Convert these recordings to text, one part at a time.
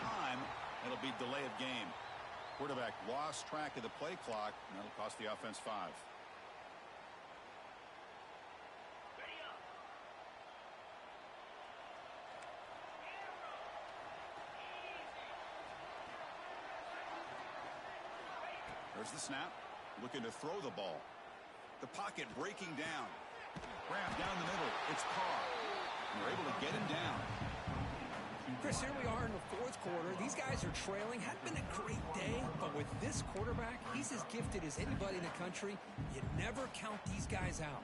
time, it'll be delay of game. Quarterback lost track of the play clock, and that'll cost the offense 5. There's the snap. Looking to throw the ball. The pocket breaking down. Grab down the middle. It's Carr. They're able to get him down. Chris, here we are in the fourth quarter. These guys are trailing. Hadn't been a great day, but with this quarterback, he's as gifted as anybody in the country. You never count these guys out.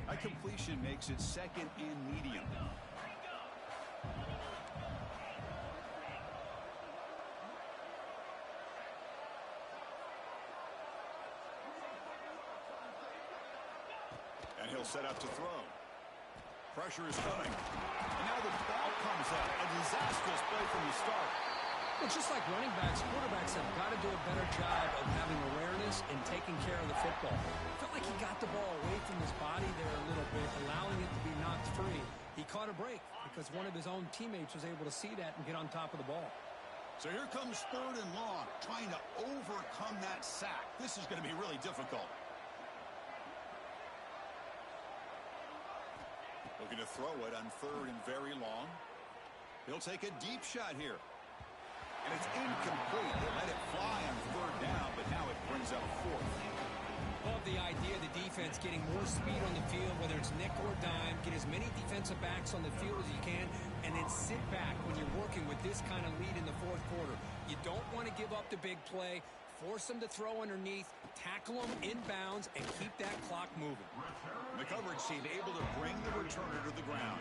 A completion makes it second and medium. And he'll set up to throw. Pressure is coming. And now the ball comes up. A disastrous play from the start. Well, just like running backs, quarterbacks have got to do a better job of having awareness and taking care of the football. Felt like he got the ball away from his body there a little bit, allowing it to be knocked free. He caught a break because one of his own teammates was able to see that and get on top of the ball. So here comes 3rd and long, trying to overcome that sack. This is going to be really difficult. Looking to throw it on 3rd and very long. He'll take a deep shot here. And it's incomplete. They let it fly on 3rd down, but now it brings up 4th. Love the idea of the defense getting more speed on the field, whether it's nickel or dime. Get as many defensive backs on the field as you can, and then sit back when you're working with this kind of lead in the fourth quarter. You don't want to give up the big play. Force them to throw underneath, tackle them inbounds, and keep that clock moving. The coverage team able to bring the returner to the ground.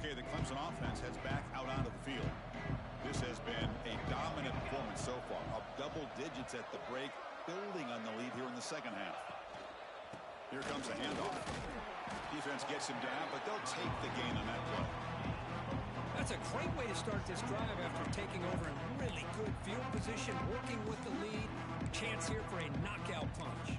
The Clemson offense heads back out onto the field. This has been a dominant performance so far. Up double digits at the break, building on the lead here in the second half. Here comes a handoff. Defense gets him down, but they'll take the gain on that play. That's a great way to start this drive after taking over in really good field position, working with the lead. Chance here for a knockout punch.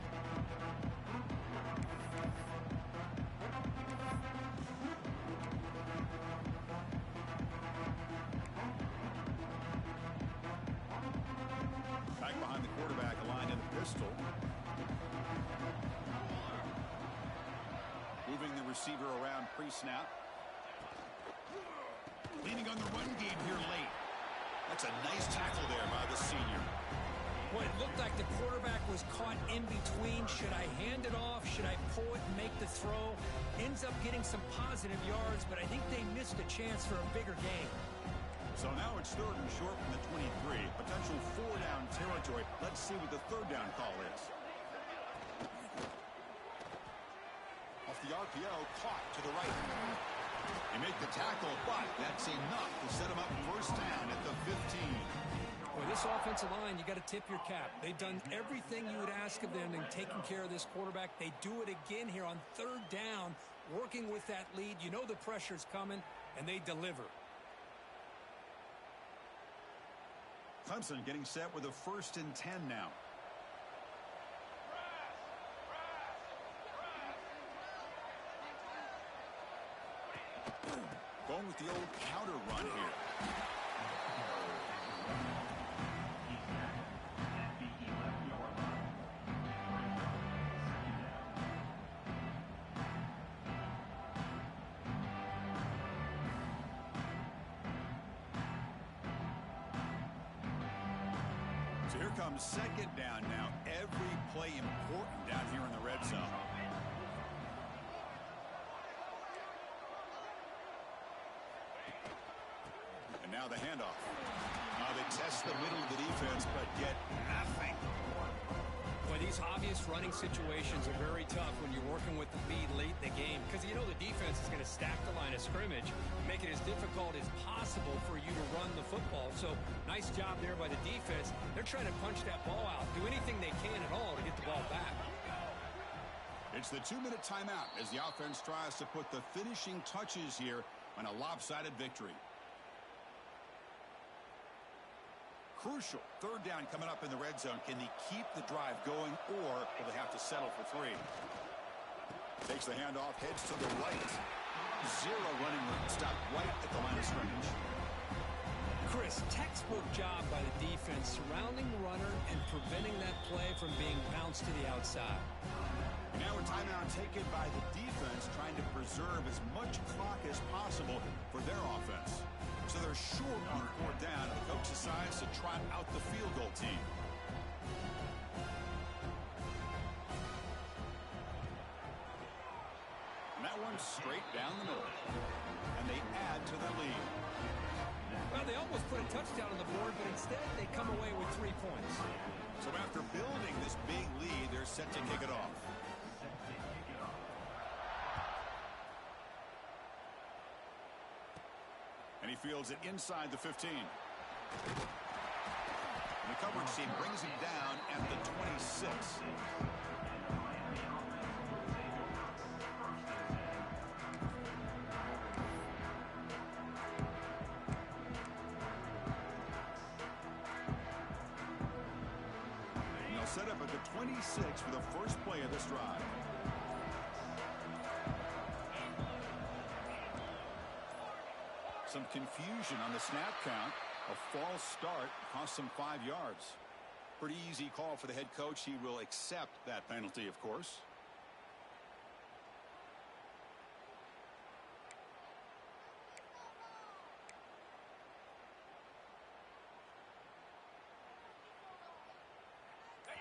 Back behind the quarterback, aligned in the pistol. Moving the receiver around pre-snap. Leaning on the run game here late. That's a nice tackle there by the senior. Well, it looked like the quarterback was caught in between. Should I hand it off? Should I pull it and make the throw? Ends up getting some positive yards, but I think they missed a chance for a bigger gain. So now it's 3rd and short from the 23. Potential 4-down territory. Let's see what the 3rd down call is. Off the RPO, caught to the right. They make the tackle, but that's enough to set him up 1st down at the 15. Well, this offensive line, you got to tip your cap. They've done everything you would ask of them in taking care of this quarterback. They do it again here on 3rd down, working with that lead. You know the pressure's coming, and they deliver. Clemson getting set with a 1st and 10 now. Going with the old counter run here. So here comes 2nd down now. Every play important down here in the red zone. And now the handoff. Now they test the middle of the defense, but get nothing. Well, These obvious running situations are very tough when you're working with the lead late in the game because you know the defense is going to stack the line of scrimmage, make it as difficult as possible for you to run the football. So nice job there by the defense. They're trying to punch that ball out, do anything they can at all to get the ball back. It's the 2-minute timeout as the offense tries to put the finishing touches here on a lopsided victory. Crucial third down coming up in the red zone. Can they keep the drive going, or will they have to settle for 3? Takes the handoff, heads to the right. Zero running room. Stop right at the line of scrimmage. Chris, textbook job by the defense surrounding the runner and preventing that play from being bounced to the outside. Now a timeout taken by the defense, trying to preserve as much clock as possible for their offense. So they're short on 4th down, and the coach decides to trot out the field goal team. And that one's straight down the middle. And they add to their lead. Well, they almost put a touchdown on the board, but instead they come away with 3 points. So after building this big lead, they're set to kick it off. And he fields it inside the 15. And the coverage team brings him down at the 26. And they'll set up at the 26 for the first play of this drive. Some confusion on the snap count. A false start cost them 5 yards. Pretty easy call for the head coach. He will accept that penalty, of course.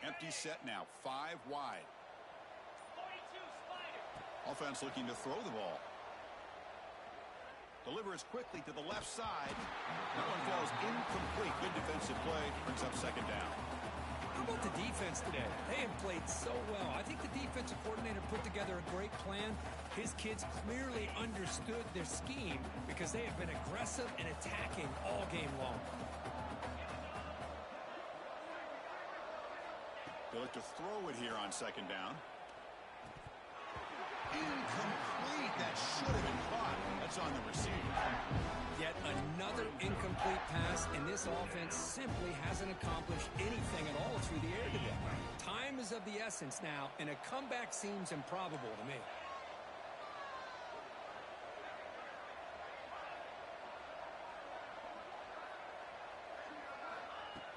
Empty set now, 5 wide. Offense looking to throw the ball. Delivers quickly to the left side. That one falls incomplete. Good defensive play. Brings up 2nd down. How about the defense today? They have played so well. I think the defensive coordinator put together a great plan. His kids clearly understood their scheme because they have been aggressive and attacking all game long. They look to throw it here on 2nd down. Incomplete. That should have been caught. That's on the receiver. Yet another incomplete pass, and this offense simply hasn't accomplished anything at all through the air today. Time is of the essence now, and a comeback seems improbable to me.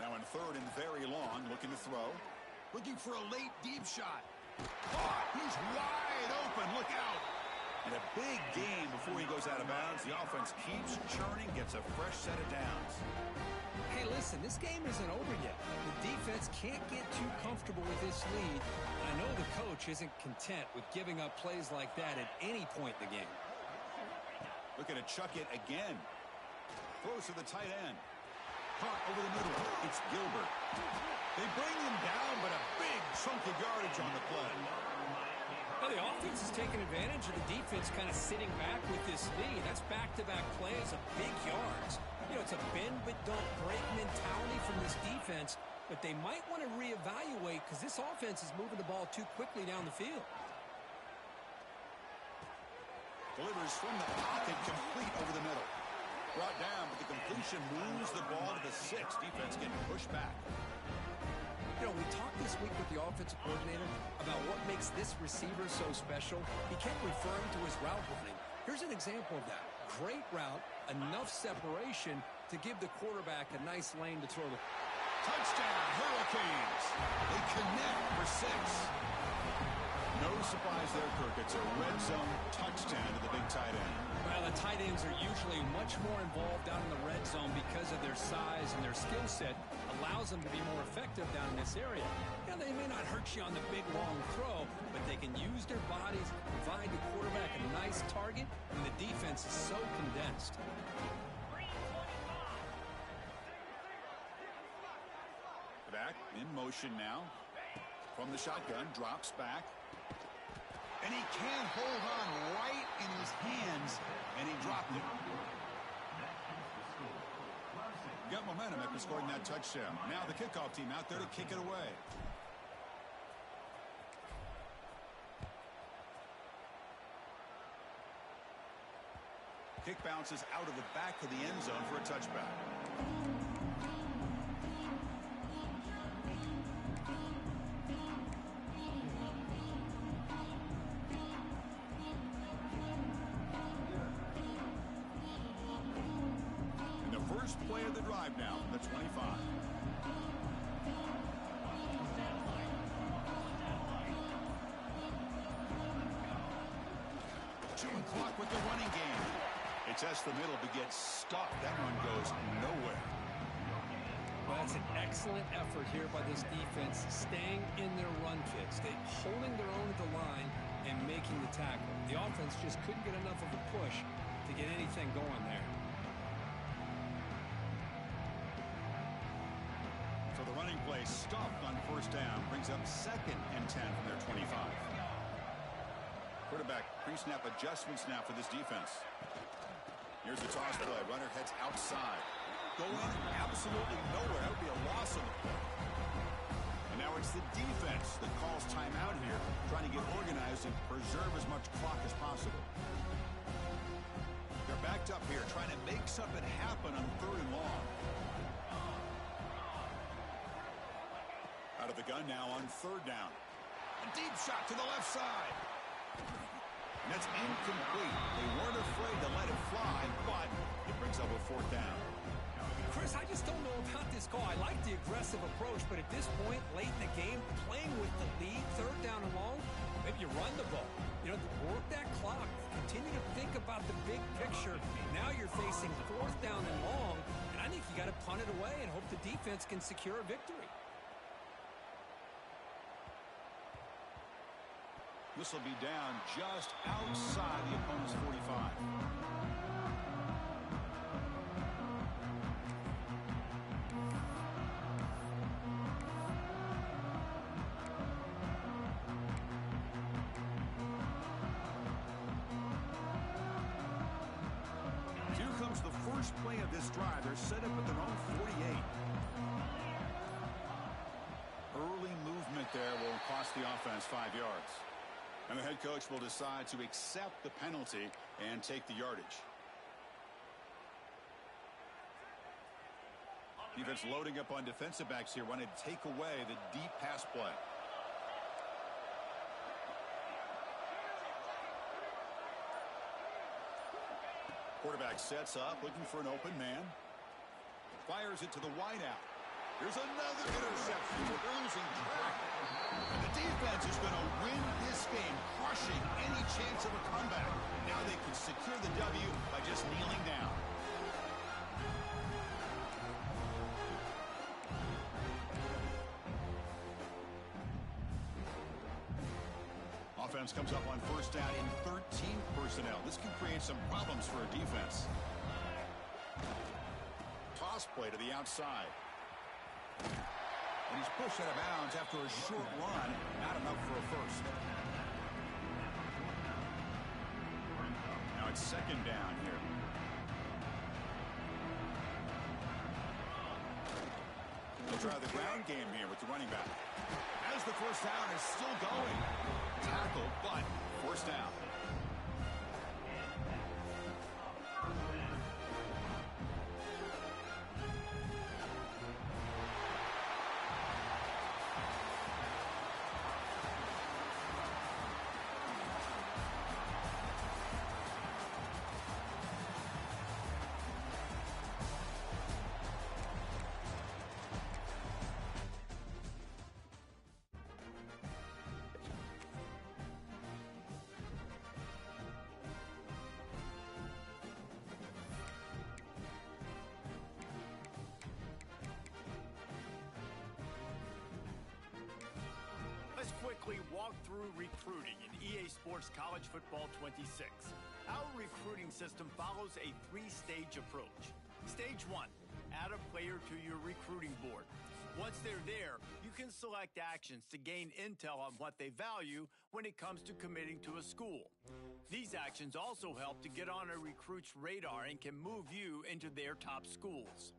Now in 3rd and very long, looking to throw. Looking for a late deep shot. Caught. He's wide open. Look out. And a big gain before he goes out of bounds. The offense keeps churning, gets a fresh set of downs. Hey, listen, this game isn't over yet. The defense can't get too comfortable with this lead. I know the coach isn't content with giving up plays like that at any point in the game. Looking to chuck it again. Throws to the tight end. Caught over the middle. It's Gilbert. They bring him down, but a big chunk of yardage on the play. Well, the offense is taking advantage of the defense kind of sitting back with this lead. That's back-to-back plays of big yards. You know, it's a bend-but-don't-break mentality from this defense, but they might want to reevaluate because this offense is moving the ball too quickly down the field. Delivers from the pocket, complete over the middle. Brought down, but the completion moves the ball to the 6. Defense getting pushed back. You know, we talked this week with the offensive coordinator about what makes this receiver so special. He kept referring to his route running. Here's an example of that. Great route, enough separation to give the quarterback a nice lane to throw the... Touchdown, Hurricanes! They connect for 6. No surprise there, Kirk. It's a red zone touchdown to the big tight end. Well, the tight ends are usually much more involved down in the red zone because of their size and their skill set allows them to be more effective down in this area. Now, they may not hurt you on the big, long throw, but they can use their bodies, provide the quarterback a nice target, and the defense is so condensed. Back in motion now. From the shotgun, drops back. And he can't hold on right in his hands, and he dropped it. Got momentum after scoring that touchdown. Now the kickoff team out there to kick it away. Kick bounces out of the back of the end zone for a touchback. And the first play of the drive now from the 25. Chewing clock with the running game. It tests the middle but gets stuck. That one goes nowhere. Well, that's an excellent effort here by this defense, staying in their run fits. Holding their own at the line and making the tackle. The offense just couldn't get enough of a push to get anything going there. So the running play stuffed on first down brings up 2nd and 10 from their 25. Quarterback pre-snap adjustments now for this defense. Here's the toss play. Runner heads outside. Going absolutely nowhere. That would be a loss on the play. And now it's the defense that calls timeout here, trying to get organized and preserve as much clock as possible. They're backed up here, trying to make something happen on 3rd and long. Out of the gun now on 3rd down. A deep shot to the left side. And that's incomplete. They weren't afraid to let it fly, but it brings up a 4th down. Chris, I just don't know about this call. I like the aggressive approach, but at this point, late in the game, playing with the lead, 3rd down and long, maybe you run the ball. You know, work that clock. Continue to think about the big picture. Now you're facing 4th down and long, and I think you got to punt it away and hope the defense can secure a victory. This will be down just outside the opponent's 45. Here comes the first play of this drive. They're set up at their own 48. Early movement there will cost the offense 5 yards. And the head coach will decide to accept the penalty and take the yardage. Defense loading up on defensive backs here, wanting to take away the deep pass play. Quarterback sets up, looking for an open man. Fires it to the wideout. There's another interception. They're losing track. And the defense is going to win this game, crushing any chance of a comeback. Now they can secure the W by just kneeling down. Offense comes up on first down in 13 personnel. This can create some problems for a defense. Toss play to the outside. And he's pushed out of bounds after a short run. Not enough for a first. Now it's 2nd down here. They'll try the ground game here with the running back. As the first down is still going. Tackle, but first down. Let's quickly walk through recruiting in EA Sports College Football 26. Our recruiting system follows a 3-stage approach. Stage 1, add a player to your recruiting board. Once they're there, you can select actions to gain intel on what they value when it comes to committing to a school. These actions also help to get on a recruit's radar and can move you into their top schools.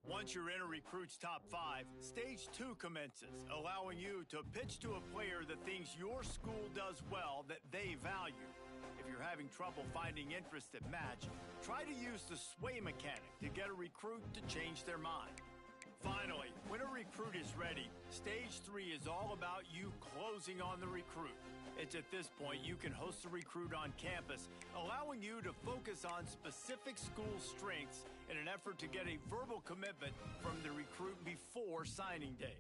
Once you're in a recruit's top 5, stage 2 commences, allowing you to pitch to a player the things your school does well that they value. If you're having trouble finding interest that match, try to use the sway mechanic to get a recruit to change their mind. Finally, when a recruit is ready, stage 3 is all about you closing on the recruit. It's at this point you can host the recruit on campus, allowing you to focus on specific school strengths in an effort to get a verbal commitment from the recruit before signing day.